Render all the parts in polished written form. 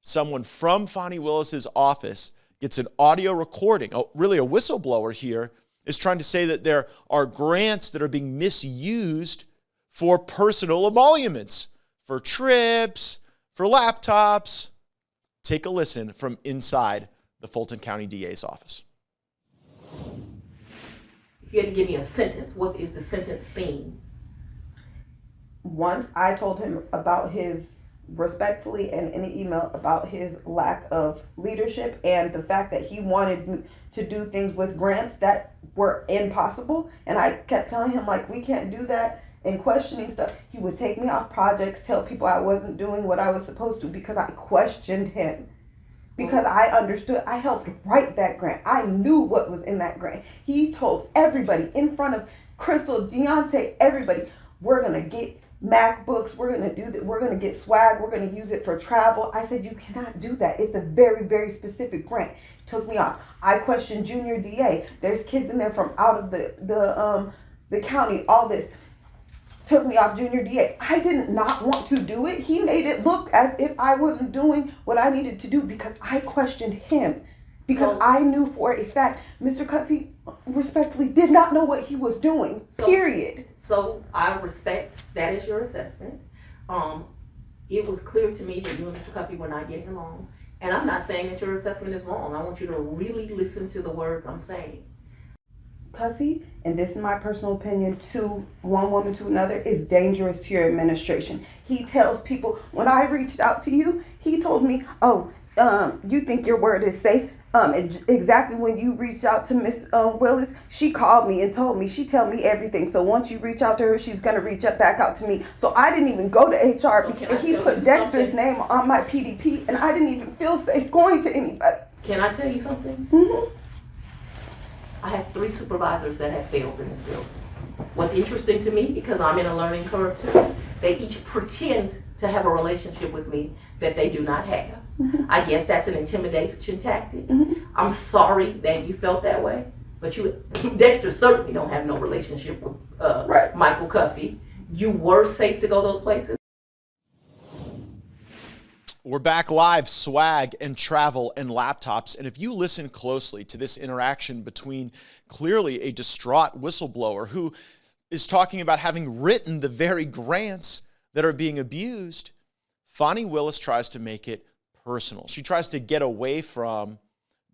someone from Fani Willis's office gets an audio recording, really a whistleblower here, is trying to say that there are grants that are being misused for personal emoluments, for trips, for laptops. Take a listen from inside the Fulton County DA's office. If you had to give me a sentence, what is the sentence theme? Once I told him about his, respectfully and in an email, about his lack of leadership and the fact that he wanted to do things with grants that were impossible. And I kept telling him, like, we can't do that, and questioning stuff. He would take me off projects, tell people I wasn't doing what I was supposed to because I questioned him. Because I understood, I helped write that grant. I knew what was in that grant. He told everybody in front of Crystal, Deontay, everybody, we're going to get MacBooks, we're going to do that, we're going to get swag, we're going to use it for travel. I said, you cannot do that. It's a very, very specific grant. Took me off. I questioned Junior DA. There's kids in there from out of the county, all this. Took me off Junior DA. I did not want to do it. He made it look as if I wasn't doing what I needed to do because I questioned him. Because I knew for a fact Mr. Cuffey respectfully did not know what he was doing, period. So I respect that is your assessment. It was clear to me that you and Mr. Cuffey were not getting along. And I'm not saying that your assessment is wrong. I want you to really listen to the words I'm saying. Cuffey, and this is my personal opinion, to one woman to another, is dangerous to your administration. He tells people, when I reached out to you, he told me, oh, you think your word is safe? Exactly when you reached out to Miss Willis, she called me and told me, she tell me everything. So once you reach out to her, she's going to reach back out to me. So I didn't even go to HR because he put Dexter's name on my PDP and I didn't even feel safe going to anybody. Can I tell you something? Mm-hmm. I have 3 supervisors that have failed in this building. What's interesting to me, because I'm in a learning curve too, they each pretend to have a relationship with me that they do not have. Mm-hmm. I guess that's an intimidation tactic. Mm-hmm. I'm sorry that you felt that way, but you, Dexter certainly don't have no relationship with right. Michael Cuffey. You were safe to go those places. We're back live, swag and travel and laptops. And if you listen closely to this interaction between clearly a distraught whistleblower who is talking about having written the very grants that are being abused, Fani Willis tries to make it personal. She tries to get away from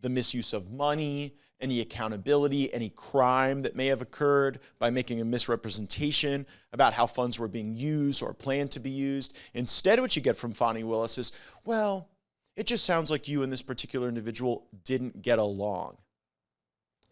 the misuse of money, any accountability, any crime that may have occurred by making a misrepresentation about how funds were being used or planned to be used. Instead, what you get from Fani Willis is, well, it just sounds like you and this particular individual didn't get along.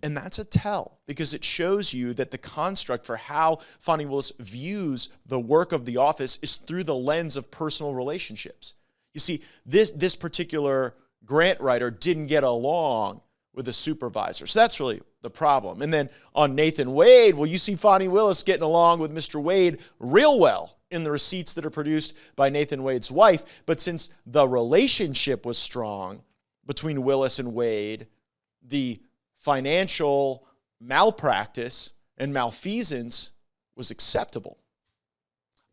And that's a tell, because it shows you that the construct for how Fani Willis views the work of the office is through the lens of personal relationships. You see, this particular grant writer didn't get along with a supervisor. So that's really the problem. And then on Nathan Wade, well, you see Fani Willis getting along with Mr. Wade real well in the receipts that are produced by Nathan Wade's wife. But since the relationship was strong between Willis and Wade, the financial malpractice and malfeasance was acceptable.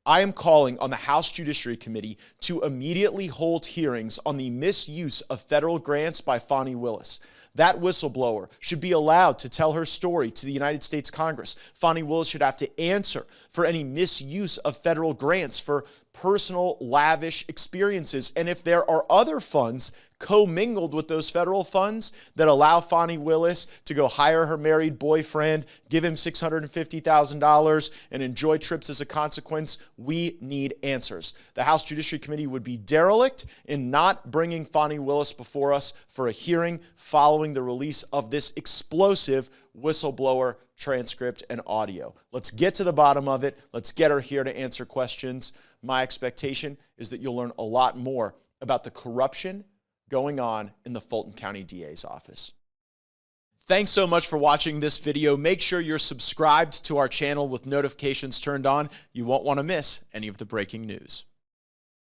I am calling on the House Judiciary Committee to immediately hold hearings on the misuse of federal grants by Fani Willis. That whistleblower should be allowed to tell her story to the United States Congress. Fani Willis should have to answer for any misuse of federal grants for personal, lavish experiences. And if there are other funds commingled with those federal funds that allow Fani Willis to go hire her married boyfriend, give him $650,000, and enjoy trips as a consequence, we need answers. The House Judiciary Committee would be derelict in not bringing Fani Willis before us for a hearing following the release of this explosive whistleblower transcript and audio. Let's get to the bottom of it. Let's get her here to answer questions. My expectation is that you'll learn a lot more about the corruption going on in the Fulton County DA's office. Thanks so much for watching this video. Make sure you're subscribed to our channel with notifications turned on. You won't want to miss any of the breaking news.